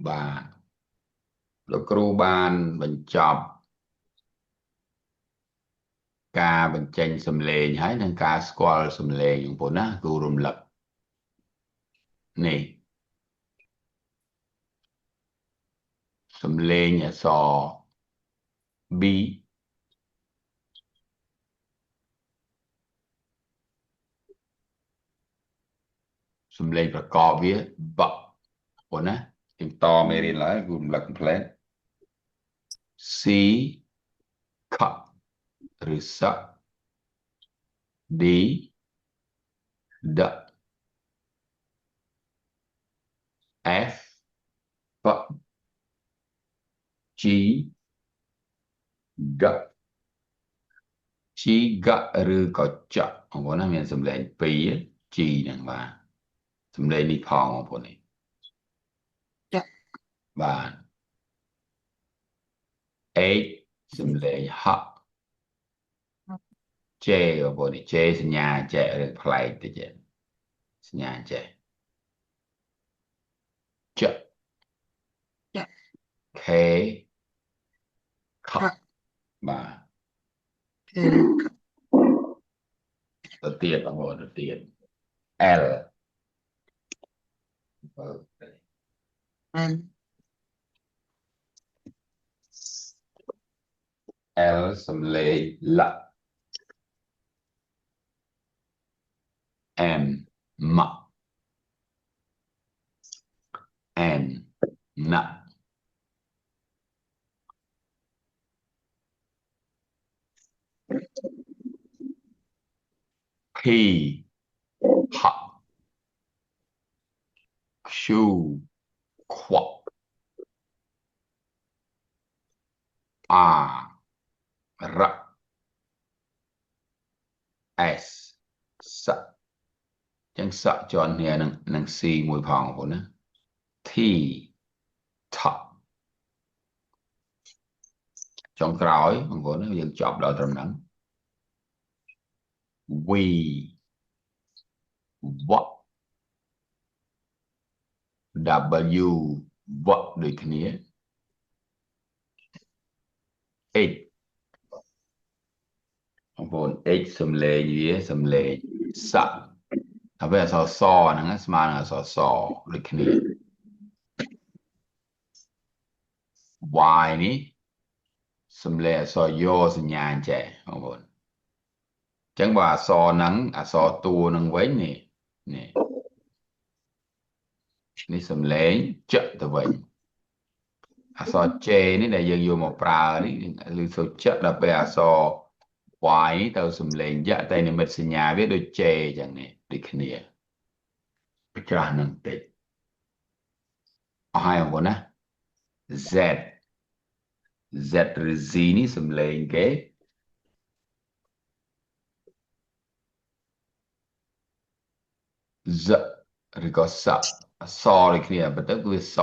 បាទលោកគ្រូបានបញ្ចប់ការបញ្ចេញសំឡេងហើយនិងការស្គាល់សំឡេងបងប្អូនណាគ្រូរំលឹកនេះសំឡេងអក្សរ B សំឡេងប្រកបវាបបងប្អូនណាទីតមេរៀនឡើយគ្រូរំលឹកផ្លែ C ខឬស D ដ F ប G ក G កឬក៏ចបងប្អូនណាមានសំឡេង2 G ហ្នឹងបាទសំឡេងនេះផងបងប្អូននេះចាបាទ H សំឡេងហ J បងប្អូននេះ J សញ្ញាចេះឬប្លែកតិចសញ្ញាចេះច K ខបាទទៅទៀតបងប្អូនទៅទៀត L L សំឡេងល M ម៉ N ណាក់ P ហ Q ខ្វក់ R រៈ S សៈចឹងសក់ជាន់គ្នានឹង C មួយផងបងប្អូនណា T ថចុងក្រោយបងប្អូនណាយើងចប់ដល់ត្រឹមហ្នឹង V វ៉ W វ៉ដូចគ្នា X បងប្អូន X សំឡេងវាសំឡេងសក់ហើយវាអក្សរសហ្នឹងស្មើនឹងអក្សរសដូចគ្នា Y នេះសំឡេងអក្សរយោសញ្ញាចេះបងប្អូនអញ្ចឹងបើអក្សរហ្នឹងអក្សរតួនឹងវិញនេះសំឡេងចទៅវិញអក្សរ J នេះដែលយើងយកមកប្រើនេះឬសូចដល់ពេលអក្សរ Y នេះទៅសំឡេងយៈតែនិមិត្តសញ្ញាវាដូច J អញ្ចឹងនេះដូចគ្នាច្រាស់នឹងតិចអស់ហើយបងប្អូនណា Z Z ឬ Z នេះសំឡេងគេZ ឬក៏សសដូចគ្នាប៉ុន្តែគឺស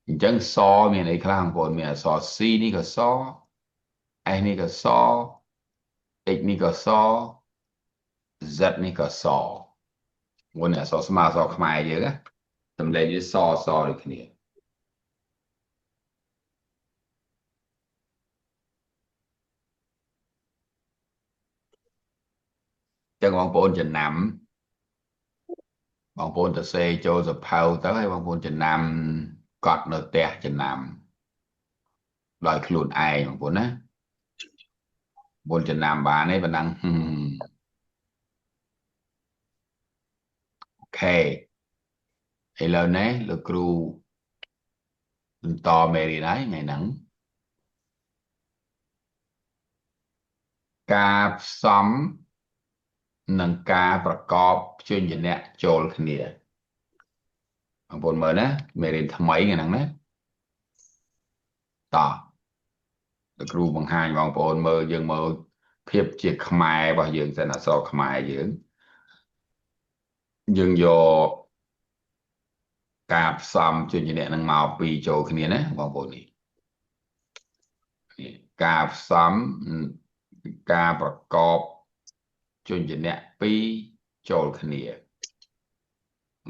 អញ្ចឹងសមានអីខ្លះបងប្អូនមានអក្សរ C នេះក៏ស S នេះក៏ស X នេះក៏ស Z នេះក៏សមួយនេះអក្សរស្មើអក្សរខ្មែរយើងណាសំឡេងវាសដូចគ្នាចឹងបងប្អូនចំណាំបងប្អូនទៅសេចូលសភៅទៅហើយបងប្អូនចំណាំកត់នៅផ្ទះចំណាំដោយខ្លួនឯងបងប្អូនណាបងចំណាំបានទេប៉ុណ្ណឹងអូខេឥឡូវនេះលោកគ្រូបន្តមេរៀនហើយថ្ងៃហ្នឹងការផ្សំនិងការប្រកបព្យញ្ជនៈចូលគ្នាបងប្អូនមើលណាមេរៀនថ្មីហ្នឹងណាតោះលោកគ្រូបង្ហាញបងប្អូនមើលយើងមើលភាពជាខ្មែររបស់យើងសិនអក្សរខ្មែរយើងយកការផ្សំព្យញ្ជនៈនឹងមកពីរចូលគ្នាណាបងប្អូននេះការផ្សំការប្រកបព្យញ្ជនៈពីរចូលគ្នា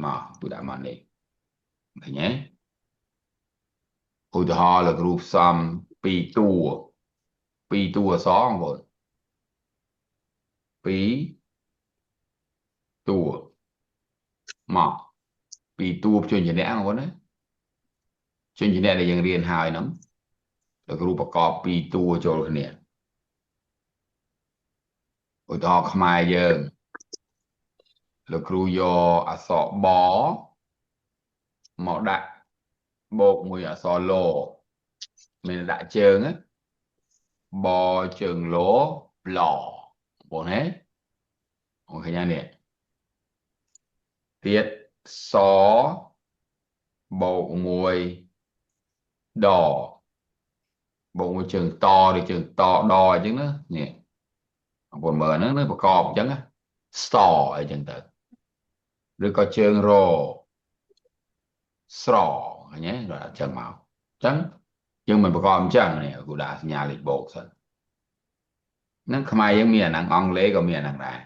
មកទូដាក់មកនេះឃើញទេ ឧទាហរណ៍លោកគ្រូផ្សំ2តួ2តួអក្សរបងប្អូន2តួមក2តួព្យញ្ជនៈបងប្អូនណាព្យញ្ជនៈដែលយើងរៀនហើយហ្នឹងលោកគ្រូប្រកប2តួចូលគ្នាឧទាហរណ៍ខ្មែរយើងលោកគ្រូយកអក្សរបមកដាក់បូកមួយអក្សរលមានដាក់ជើងបជើងលប្លបងណាអូឃើញនេះទៀតសបូកមួយដបូកមួយជើងតឬជើងតដអញ្ចឹងណានេះបងប្អូនមើលហ្នឹងប្រកបអញ្ចឹងស្តអញ្ចឹងទៅឬក៏ជើងរស្រឃើញទេដល់អញ្ចឹងមកអញ្ចឹងយើងមិនប្រកបអញ្ចឹងនេះគូដាក់សញ្ញាលេខបូកសិនហ្នឹងខ្មែរយើងមានអាហ្នឹងអង់គ្លេសក៏មានអាហ្នឹងដែរ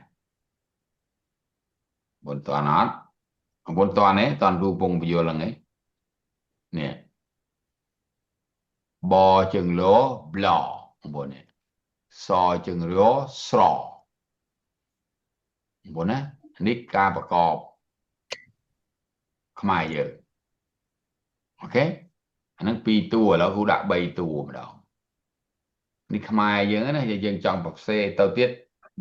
បងតើអត់បងតើនេះតើគ្រូពងបញ្យល់ហ្នឹងឯងនេះបជើងលប្លបងប្អូននេះសជើងរស្របងប្អូនណានេះការប្រកបខ្មែរយើងអូខេអាហ្នឹង2តួឥឡូវគ្រូដាក់3តួម្ដងនេះខ្មែរយើងណាយើងចង់ប្រសេទៅទៀត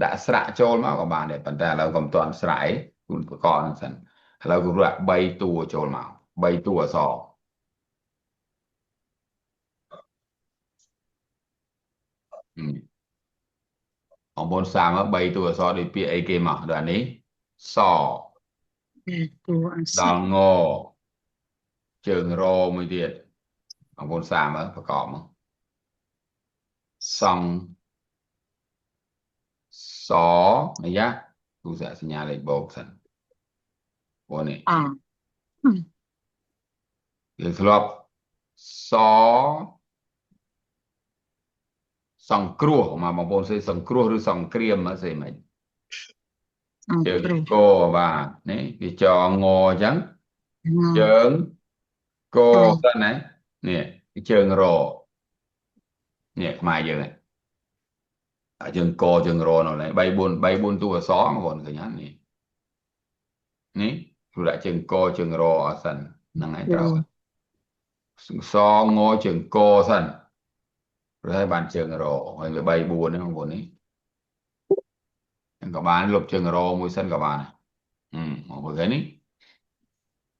ដាក់ស្រៈចូលមកក៏បានដែរប៉ុន្តែឥឡូវក៏មិនទាន់ស្រៈឯងគ្រូប្រកបហ្នឹងសិនឥឡូវគ្រូដាក់3តួចូលមក3តួអក្សរបងប្អូនសាម3តួអក្សរដូចពាក្យអីគេមកដល់នេះសតួអក្សរដល់ងជើងរមួយទៀតបងប្អូនសាមប្រកបមកសង់សអីយ៉ាគ្រូសាកសញ្ញាលេខបូកសិនបងនេះយើងធ្លាប់សសង្គ្រោះមកបងប្អូនស្អីសង្គ្រោះឬសង្គ្រាមស្អីមិនជើងកបាទនេះវាចងអញ្ចឹងជើងកទៅណានេះជើងរនេះខ្មែរយើងជើងកជើងរនោះឡើយ3 4តួអក្សរបងប្អូនឃើញនេះនេះគ្រូដាក់ជើងកជើងរអសិនហ្នឹងហើយត្រូវសងជើងកសិនព្រោះឲ្យបានជើងរហើយវា3 4ហ្នឹងបងប្អូននេះក៏បានលុបជើងរមួយសិនក៏បានបងប្អូនឃើញនេះ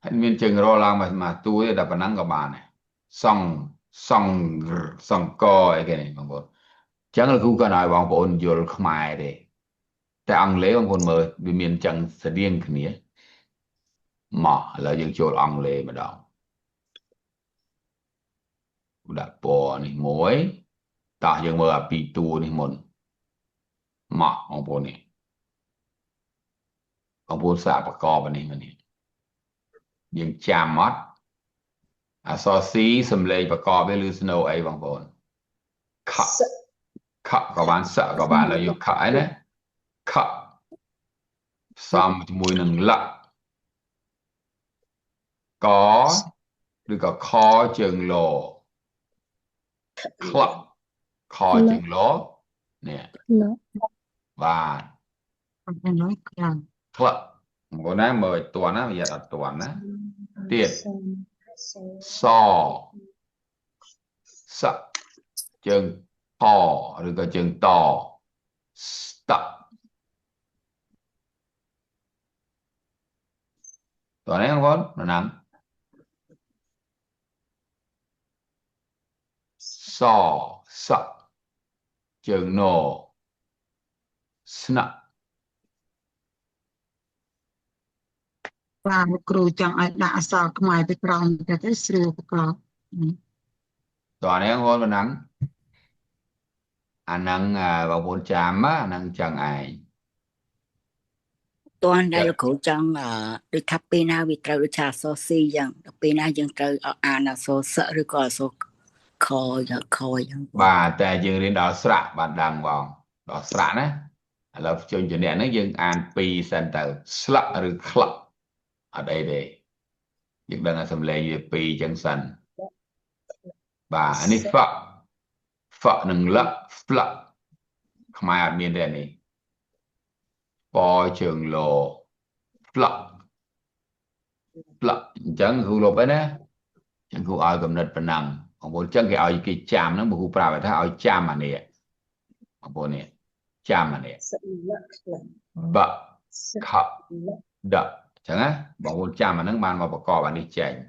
ហើយមានជើងរឡើងមកតួទេតែប៉ុណ្ណឹងក៏បានដែរសង់សង្កអីគេនេះបងប្អូនចឹងលោកគ្រូក៏ឲ្យបងប្អូនយល់ខ្មែរទេតែអង់គ្លេសបងប្អូនមើលវាមានចឹងស្តៀងគ្នាមកឥឡូវយើងចូលអង់គ្លេសម្ដងដាក់ពណ៌នេះមួយតោះយើងមើលអា2តួនេះមុនមកបងប្អូននេះបងប្អូនសាកប្រកបនេះមកនេះយើងចាំអត់អក្សរ C សំឡេងប្រកបវាឬ snow អីបងប្អូនខក៏បានសក៏បានហើយយកខអីណាខផ្សំជាមួយនឹងលកឬក៏ខជើងលក្លខជើងលនេះបាទក្លបងប្អូនណាមើលឲ្យតន់ណាវាអត់តន់ណាទៀតសជើងខឬក៏ជើងតស្តតនេះបងប្អូនណាំសជើងណស្នាក់បាទគ្រូចង់ឲ្យដាក់អក្សរខ្មែរទៅក្រោមទៅស្រួលប្រកបនេះបងប្អូនណាំអាហ្នឹងបងប្អូនចាំអាហ្នឹងចឹងឯងតើដែលលោកគ្រូចង់ដូចថាពេលណាវាត្រូវដូចថាអក្សរ C អញ្ចឹងដល់ពេលណាយើងត្រូវអានអក្សរ S ឬក៏អក្សរខអញ្ចឹងបាទតែយើងរៀនដល់ស្រៈបានដឹងបងដល់ស្រៈណាឥឡូវជញ្ជនៈហ្នឹងយើងអាន2សិនទៅស្លាក់ឬក្លាក់អត់អីទេយើងដឹងថាសំឡេងវា2អញ្ចឹងសិន bà anh ấy phạ nâng lạ phạ khai ở miền đây này bò trường lồ phạ chẳng hữu lộp ấy nè chẳng hữu ai cầm nật phần năng ông bố chẳng cái ai cái chạm nó hữu pra vậy ai chạm mà nè ông bố nè chạm mà nè bạ khạ đạ chẳng á bọn bố chạm mà nâng bàn mà bà cò bạn đi chảnh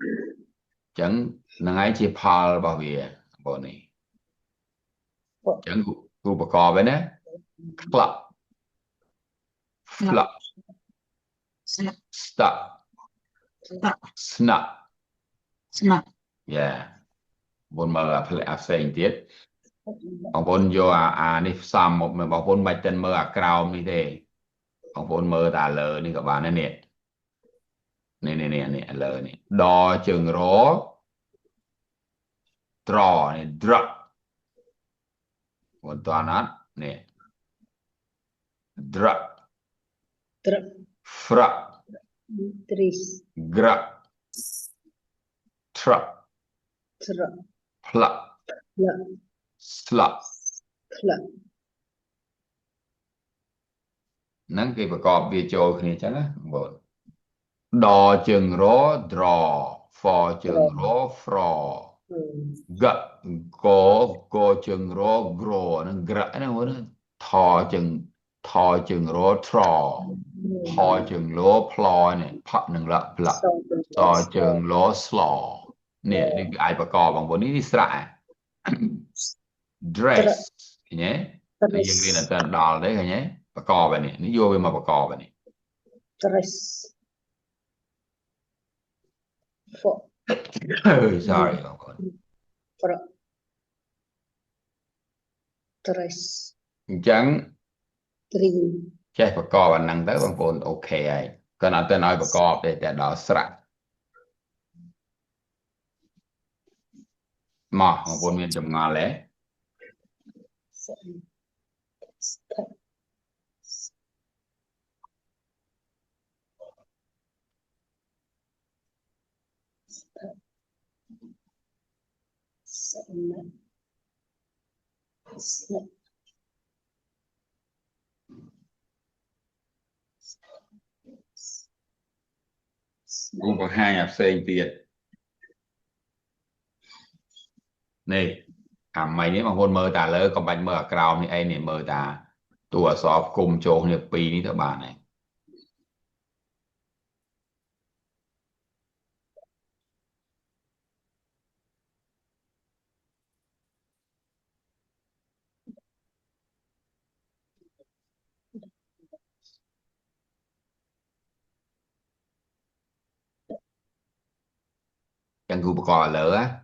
chẳng nâng ai chỉ phal bảo vệ ông bố nè chẳng hữu bà cò vậy nè club flop stuck snap snap yeah bồn mờ là phê tiết ông bồn vô đi xăm một mình bảo bồn bạch chân mơ crowd như thế ông bồn mơ ta lờ đi các bạn nè nè lờ nè đo chừng rố draw nè drop một toàn hết nè drop frap grab truck plug slot nắng cáiประกอบវាចូលគ្នាចឹងណាបងដជើងរ draw for ជើងរ fraw កកជើងរ grow ហ្នឹងក្រឹកណាបងថជើងរ traw ផជើងល ploy នេះផនឹងលផ្លាក់តជើងល slaw នេះអាចប្រកបបងប្អូននេះស្រៈ dress ឃើញទេយើងរៀនអត់ដល់ទេឃើញទេប្រកបបែបនេះយកវាមកប្រកបបែបនេះ dress for sorry បងប្អូន dress អញ្ចឹង dream ចេះប្រកបអាហ្នឹងទៅបងប្អូនអូខេហើយគាត់អត់ទៅឲ្យប្រកបទេតែដល់ស្រៈមកបងប្អូនមានចម្ងល់ទេ cũng có hai học sinh tiền này mày nếu mà hôn mơ tà lỡ còn bánh mơ cào thì anh này mơ tà tùa xóp cùng chỗ nhập pi ní các bạn này chẳng cụ cò lỡ á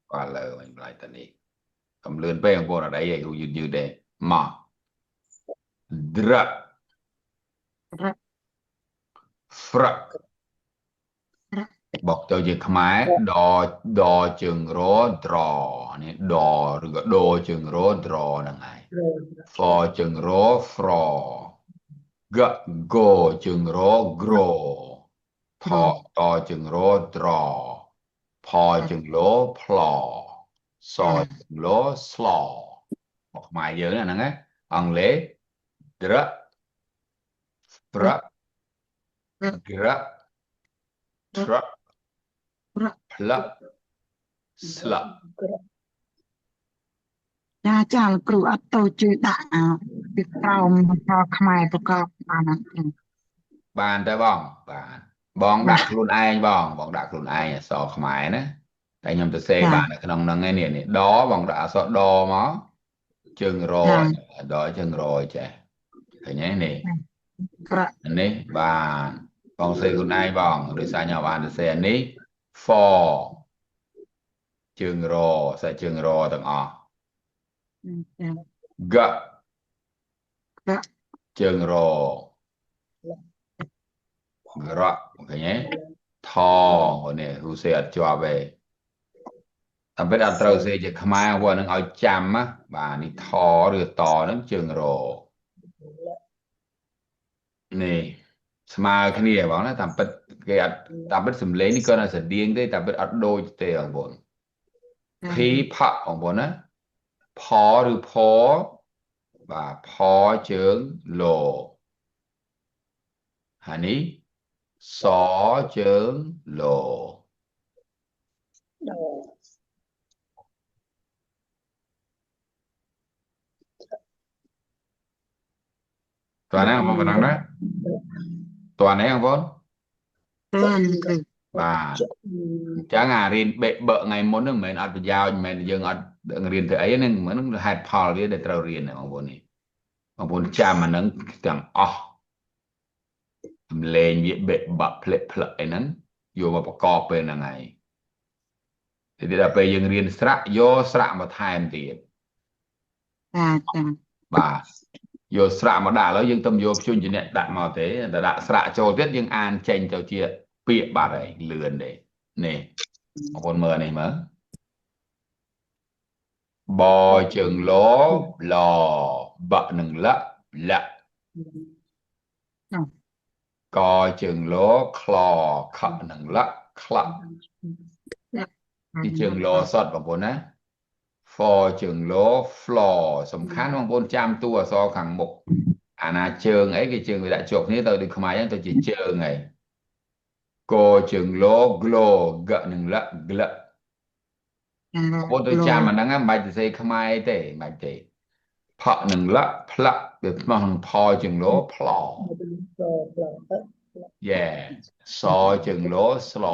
cò lỡ mình lại tận đi cầm lươn pe của ở đây vậy cụ dư đề mà drap frap bọc cho chữ khmer đo chừng rô draw này đo rồi đo chừng rô draw là này for chừng rô fro go chừng rô grow to chừng rô draw pò chừng lố plow so chừng lố slaw một mài dữ nè nè ăn lễ drap frap grab truck plug slug ចាគ្រូអត់ទៅជួយដាក់ពីក្រោមដល់ខ្មែរប្រកបបានអត់ទេ បានតែបងដាក់ខ្លួនឯងបងដាក់ខ្លួនឯងអក្សរខ្មែរណាតែខ្ញុំទៅសេបាននៅក្នុងហ្នឹងឯនេះដបងដាក់អក្សរដមកជើងរដជើងរចេះឃើញទេនេះនេះបានបងសេខ្លួនឯងបងដោយសារខ្ញុំបានទៅសេនេះ for ជើងរសាជើងរទាំងអស់ g ជើងររកឃើញទេថនេះហ៊ូសេអត់ជាប់ទេតែពេលអត់ត្រូវសេជាខ្មែរគាត់នឹងឲ្យចាំណាបាទនេះថឬតហ្នឹងជើងរនេះស្មើគ្នាបងណាតាមពិត គេអត់តាពិតសំឡេងនេះគាត់ថាស្តៀងទេតាពិតអត់ដូចទេបងប្អូន ភីផាក់បងប្អូនណាផឬផបាទផជើងលោហើយនេះសជើងលោ đò តើណាបងប្អូនណាតើណាបងប្អូន Tên cử បាទ chợ អញ្ចឹងអារៀនបេបថ្ងៃមុនហ្នឹងមិនមែនអត់ប្រយោជន៍មិនមែនយើងអត់រៀនធ្វើអីហ្នឹងហ្នឹងហេតុផលវាដែលត្រូវរៀនបងប្អូននេះបងប្អូនចាំអាហ្នឹងទាំងអស់សំលេងវាបេបផ្លេផ្លឹកអីហ្នឹងយកមកប្រកបពេលហ្នឹងហើយទីដល់ពេលយើងរៀនស្រៈយកស្រៈមកថែមទៀត Dạ dạ បាទយកស្រៈមកដាក់ឥឡូវយើងទៅយកព្យញ្ជនៈដាក់មកទេតែដាក់ស្រៈចូលទៀតយើងអានចេញទៅជាពាក្យបាត់ហើយលឿនទេនេះបងប្អូនមើលនេះមើលបជើងលោឡបនឹងលល កជើងលោក្លខនឹងលក្ល Dạ នេះជើងលោសតបងប្អូនណា ហ្វជើងលោ floor សំខាន់បងប្អូនចាំតួអក្សរខាងមុខអាណាជើងអីគេជើងវាដាក់ជាប់គ្នាទៅដូចខ្មែរអញ្ចឹងទៅជាជើងហើយកជើងលោ glow កនឹងលក្ល បងប្អូនទៅចាំអាហ្នឹងមិនបាច់ទៅសេខ្មែរទេមិនបាច់ទេផក់នឹងលផ្លាក់វាស្មោះនឹងផជើងលោផ្លោ Yeah សជើងលោស្ល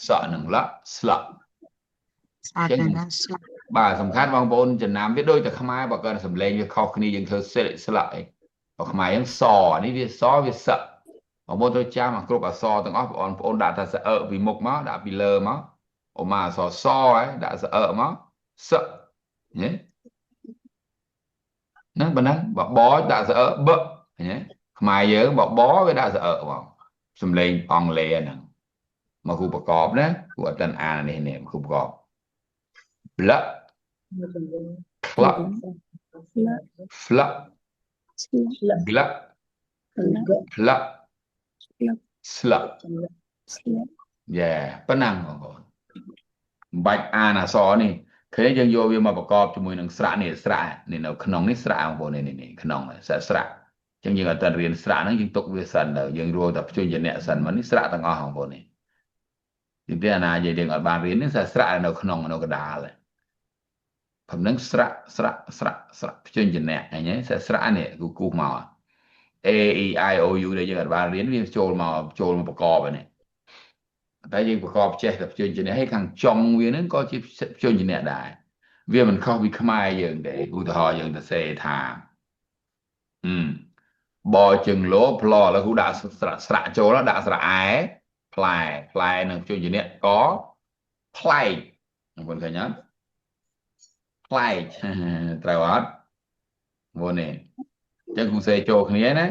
សក់នឹងលស្លក់ Dạ Chân- dạ dạ បាទសំខាន់បងប្អូនចំណាំវាដូចតែខ្មែរបើគាត់សំឡេងវាខុសគ្នាយើងធ្វើស្លាក់អីបើខ្មែរយើងសនេះវាសវាសក់បងប្អូនទៅចាំអាគ្រប់អក្សរទាំងអស់បងប្អូនដាក់ថាសអើពីមុខមកដាក់ពីលើមកអូម៉ាអក្សរសហើយដាក់សអើមកសក់ញ៉េហ្នឹងប៉ុណ្ណឹងបើបដាក់សអើបញ៉េខ្មែរយើងបើបវាដាក់សអើបងសំឡេងអង់គ្លេសហ្នឹងមកគូប្រកបណាគូអត់ទាន់អាននេះនេះគូប្រកបលក្លាក់ flak ក្លាក់ flak ស្លាក់ Yeah ប៉ុណ្ណឹងបងប្អូនមិនបាច់អានអក្សរនេះឃើញយើងយកវាមកប្រកបជាមួយនឹងស្រៈនេះស្រៈនេះនៅក្នុងនេះស្រៈបងប្អូននេះក្នុងស្រៈអញ្ចឹងយើងអត់ទាន់រៀនស្រៈហ្នឹងយើងទុកវាសិនទៅយើងរួចតែព្យញ្ជនៈសិនមកនេះស្រៈទាំងអស់បងប្អូននេះទីទីអាណាយើងអត់បានរៀននេះស្រៈនៅក្នុងនៅកណ្ដាលព្រមនឹងស្រៈព្យញ្ជនៈអញ្ចឹងស្រៈនេះគូមក A E I O U ដែលយើងអត់បានរៀនវាចូលមកប្រកបហើយនេះតែយើងប្រកបចេះតែព្យញ្ជនៈហើយខាងចុងវាហ្នឹងក៏ជាព្យញ្ជនៈដែរវាមិនខុសពីខ្មែរយើងទេឧទាហរណ៍យើងទៅសេថាបជើងលោផ្លោឥឡូវគូដាក់ស្រៈចូលដាក់ស្រៈអែផ្លែនឹងព្យញ្ជនៈក៏ផ្លែកបងប្អូនឃើញអត់ផ្លែកត្រូវអត់បងនេះអញ្ចឹងគូសេចូលគ្នាណា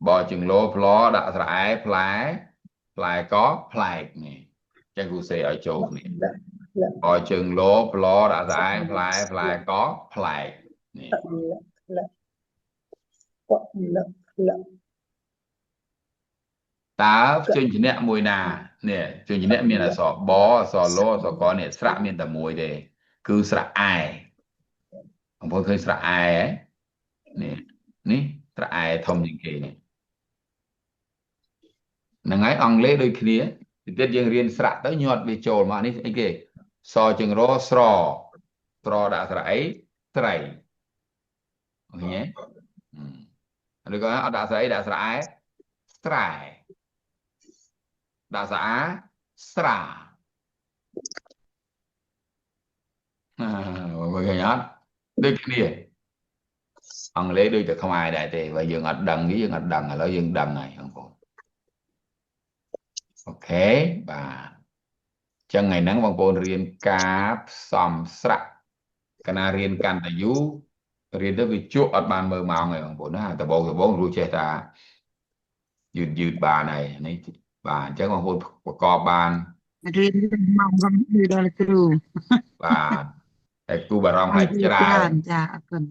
បជើងលោផ្លោដាក់ស្រៈអែផ្លែក៏ផ្លែកនេះអញ្ចឹងគូសេឲ្យចូលគ្នាបជើងលោផ្លោដាក់ស្រៈអែផ្លែក៏ផ្លែកនេះតើព្យញ្ជនៈមួយណានេះព្យញ្ជនៈមានអក្សរបអក្សរលោអក្សរកនេះស្រៈមានតែមួយទេគឺស្រៈអែបងប្អូនឃើញស្រៈអែនេះស្រៈអែធំជាងគេនេះហ្នឹងហើយអង់គ្លេសដូចគ្នាទៀតយើងរៀនស្រៈទៅញាត់វាចូលមកនេះអីគេសជើងរស្រដាក់ស្រៈអីត្រីឃើញទេឬក៏អត់ដាក់ស្រៈអីដាក់ស្រៈអែស្រែដាក់ស្រៈអាស្រាមើលឃើញអត់ដូចគ្នាអង់គ្លេសដូចតែខ្មែរដែរទេបើយើងអត់ដឹងនេះយើងអត់ដឹងឥឡូវយើងដឹងហើយបងប្អូនអូខេបាទចឹងថ្ងៃហ្នឹងបងប្អូនរៀនការផ្សំស្រៈកាលណារៀនកាន់តែយូររៀនទៅវាជក់អត់បានមើលម៉ោងហើយបងប្អូនណាដបងរួចចេះថាយឺតបានហើយនេះបាទអញ្ចឹងបងប្អូនប្រកបបាន Riêng mong không đi đâu là cừu បាទតែគូបារម្ភឲ្យច្រើន Dạ cần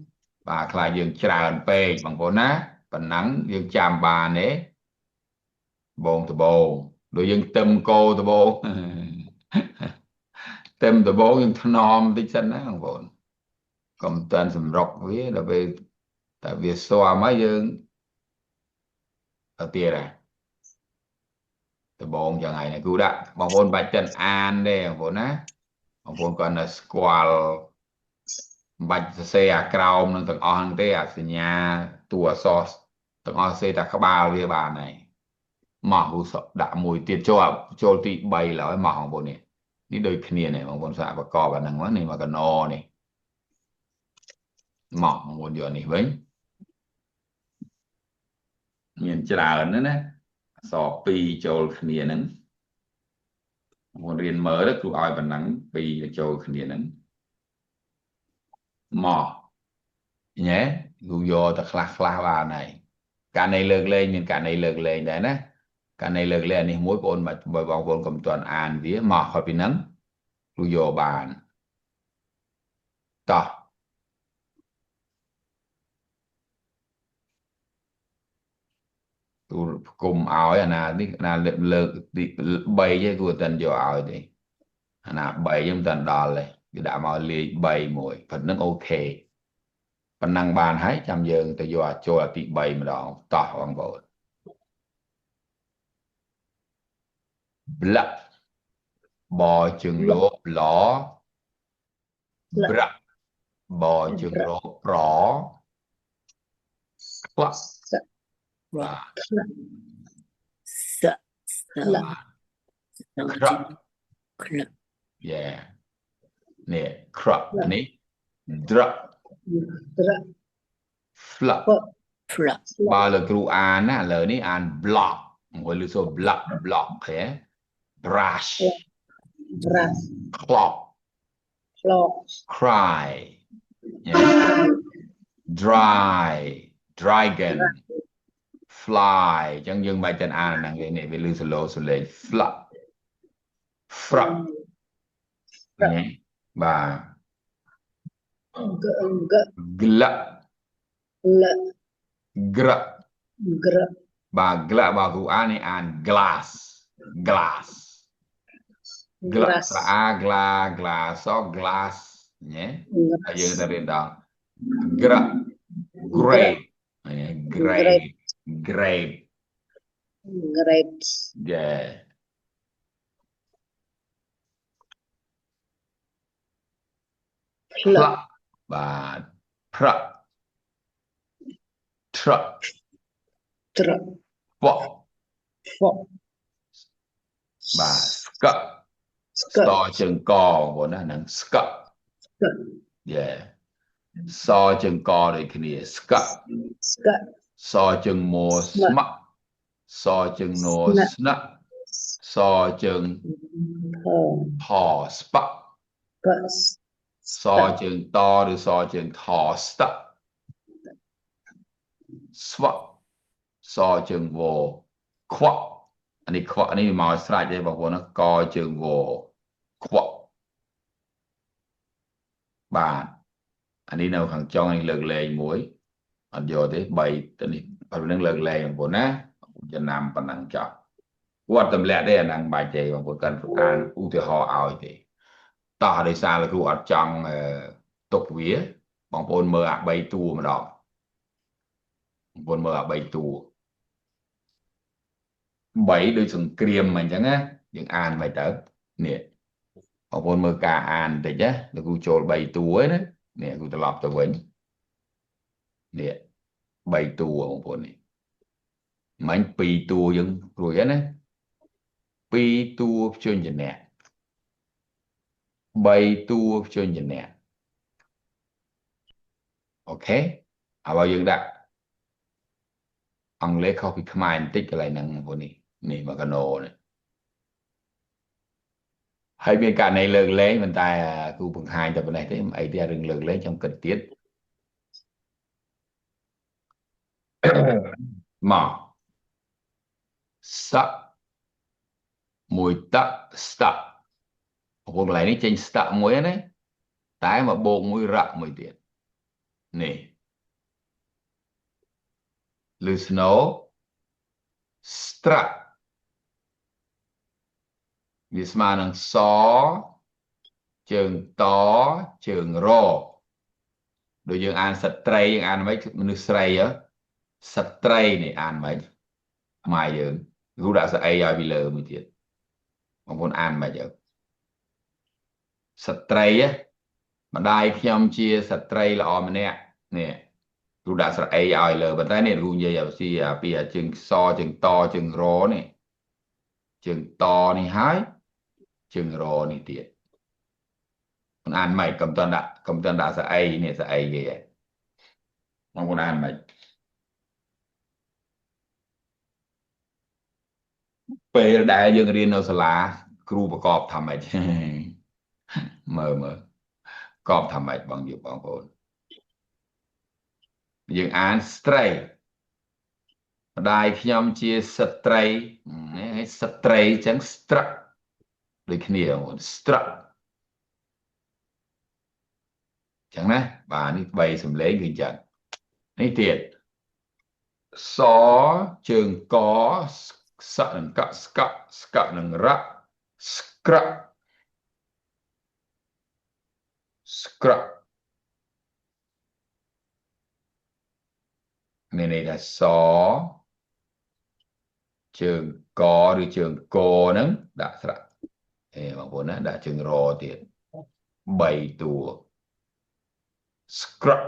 បាទខ្លាចយើងច្រើនពេកបងប្អូនណាប៉ុណ្ណឹងយើងចាំបានទេបងដបង Đối với tâm cô tờ bố tâm tờ bố nhưng thân nòm tích sân á không vốn còn toàn sầm rọc với là về tại vì xoa mấy dương ở tia này tờ bố chẳng ngày này cứu đã bằng vốn bạch chân an đây không vốn á bằng vốn còn là squall bạch xe à crowd nó từng on thế à nhà tua sauce từng on xe ta các bao với bà này mà hú sợ đã mùi tiền cho tị bay là cái mà không vốn nàyนี่โดยเคลียร์เนี่ยบางคนสาประกอบกันนั่งว่านี่มากันนอนี่หมอกบางคนอยู่นี่เว้ยเงินจะด่ากันนั่นนะสอบปีโจลเคลียร์นั้นบางคนเรียนเมื่อแล้วครูอ้อยบันนังปีโจลเคลียร์นั้นหมอกเนี่ยกูโยตะคลาคลาว่าไหนการในเลิกเลยมีการในเลิกเลยได้นะการในเลิกเลยนี่มวยปนมาบางคนกำตัวนอ่านดิหมอกเขาเป็นนั้นกูโยบานต่อcùng áo là lực bay với của tên vô áo đi bay với tên đò này cái đã mà li bay mùi phần nó ok phần năng bàn hãy chăm dương từ vô cho là tị bay mà đó tỏ bằng bộ blắc bò chừng lỗ ló blắc bò chừng lỗ rõ klắc và sợ sợ krap club yeah nè krap này drap flap club ba là kêu an á lời ní an block gọi là số block thế brush clock cry yeah. dry dragon fly chẳng dừng bài tên an là cái này về lưu số lô số lệ flap frap yeah. Ba glap grap ba glap ba kêu an này an glass glass glass so glass nhé giờ ta biết đó grape grape yeah plug và truck pop và scup so chừng co của nó là scup yeah so chừng co đây cái này scup so chừng mùa smut so chừng nô snut so chừng thò spuck so chừng to được so chừng thò stuck swap so chừng vô quack anh ấy màu slide đây bảo nó co chừng vô quack bạn anh ấy nào thằng cho anh lợn lề muối anh vô thế bày anh ấy phải năng lợn lề của nó cho nằm bằng năng chọn quan tâm lẽ đây là năng bài chạy bằng một cần phục an ưu tiên họ ảo thì ta đây xa là của trong tục vía bằng bốn mơ ạ bay tu mà đó bốn mơ ạ bay tu bảy đôi sừng kiềm mà chẳng á những an bài tớ nè bằng bốn mơ cả an thì chứ là của trộn bay tu ấy đấy nè của ta lọp cho vĩnh nè bay tu ở bốn này mà anh pi tu dân rồi á nè pi tu chuyên gì nè bay tu chuyên gì nè ok à bao giờ đã ông lấy copy command tích cái này năng của này mà cái nổ này hay bên cạnh này lợn lấy mình ta khu vực hai tập này thế mà ấy thì đừng lợn lấy trong cần tiết mà sắc mùi tắc stuck vùng lại này trên stuck muối này tái mà bộ mũi rạ mùi tiền nè lose no struck វាស្មើនឹងសជើងតជើងរដូចយើងអានស្ត្រីយើងអានមិនមនុស្សស្រីស្ត្រីនេះអានមិនខ្មែរយើងគ្រូដាក់ស្អីឲ្យពីលើមួយទៀតបងប្អូនអានមិនទៅស្ត្រីម្ដាយខ្ញុំជាស្ត្រីល្អម្នាក់នេះគ្រូដាក់ស្រអីឲ្យលើប៉ុន្តែនេះគ្រូនិយាយឲ្យពីជើងសជើងតជើងរនេះជើងតនេះហើយជើងរនេះទៀតមិនអានមិនកំតន់ដាក់ស្អីនេះស្អីគេបងប្អូនអានមិនពេលដែលយើងរៀននៅសាលាគ្រូប្រកបថាម៉េចមើលកបថាម៉េចបងប្អូនយើងអានស្ត្រីម្ដាយខ្ញុំជាស្ត្រីស្ត្រីចឹងស្ត្រឹកដូចគ្នាបងប្អូនស្ត្រឹកចឹងណាបាទនេះ3សំឡេងគឺចឹងនេះទៀតសជើងកសនឹងកស្កនឹងរៈស្ក្រឹកនេះថាសជើងកឬជើងកហ្នឹងដាក់ស្រៈបងប្អូនណាដាក់ជើងរទៀត3តួស្ក្រឹក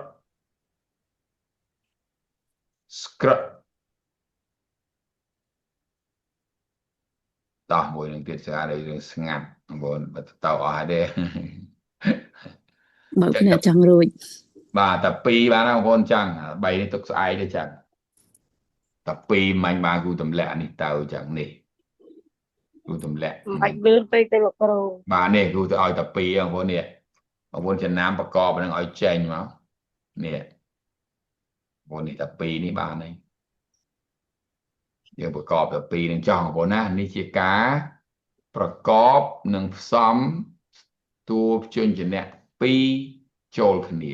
តោះមួយនឹងទៀតស្អាតរឿងស្ងាត់បងប្អូនបើតើអស់ហើយទេបើអ្នកចង់រួចបាទតែ2បានបងប្អូនចឹង3នេះទុកស្អែកទៅចឹងតែ2មិនបានគូទម្លាក់នេះទៅចឹងនេះគូទម្លាក់បាច់លឿនពេកទៅលោកគ្រូបាទនេះគូទៅឲ្យតែ2បងប្អូននេះបងប្អូនចំណាំប្រកបនឹងឲ្យចេញមកនេះបងប្អូននេះតែ2នេះបានហើយយើងប្រកបតែ2នឹងចង់បងប្អូនណានេះជាការប្រកបនឹងផ្សំតួព្យញ្ជនៈ2ចូលគ្នា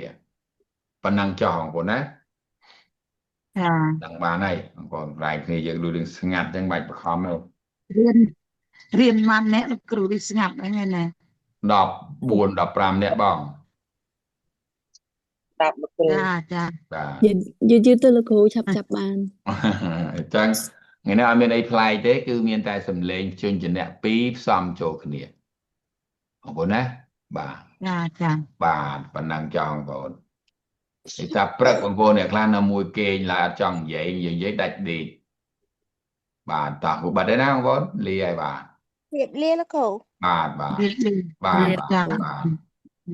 ប៉ុណ្ណឹងចង់បងប្អូនណាដឹងបានហើយបងប្អូនប្រែកគ្នាយើងដូចរឿងស្ងាត់ចឹងបាច់បខំទៅរៀនបានអ្នកលោកគ្រូវាស្ងាត់ហ្នឹងណា14 15នាក់បង10លោកគ្រូចាយឺតទៅលោកគ្រូឆាប់បានអញ្ចឹងថ្ងៃនេះអត់មានអីប្លែកទេគឺមានតែសំឡេងជញ្ជនៈ2ផ្សំចូលគ្នាបងប្អូនណាបាទចាបាទប៉ុណ្ណឹងចង់បងប្អូនឯតាព្រឹកបងប្អូនអ្នកខ្លះនៅមួយគេងឡើយអត់ចង់និយាយដាច់ដេកបាទតោះបាត់ទេណាបងប្អូនលាហើយបាទជម្រាបលាលោកគ្រូបាទ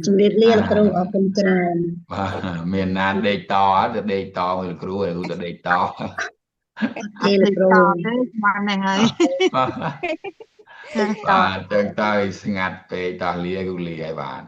ជម្រាបលាលោកគ្រូអរគុណច្រើនបាទមានណានដេកតទៅដេកតមួយលោកគ្រូទៅដេកតលោកគ្រូបានហើយបាទចឹងទៅស្ងាត់ពេកតោះលាគូលាហើយបាទ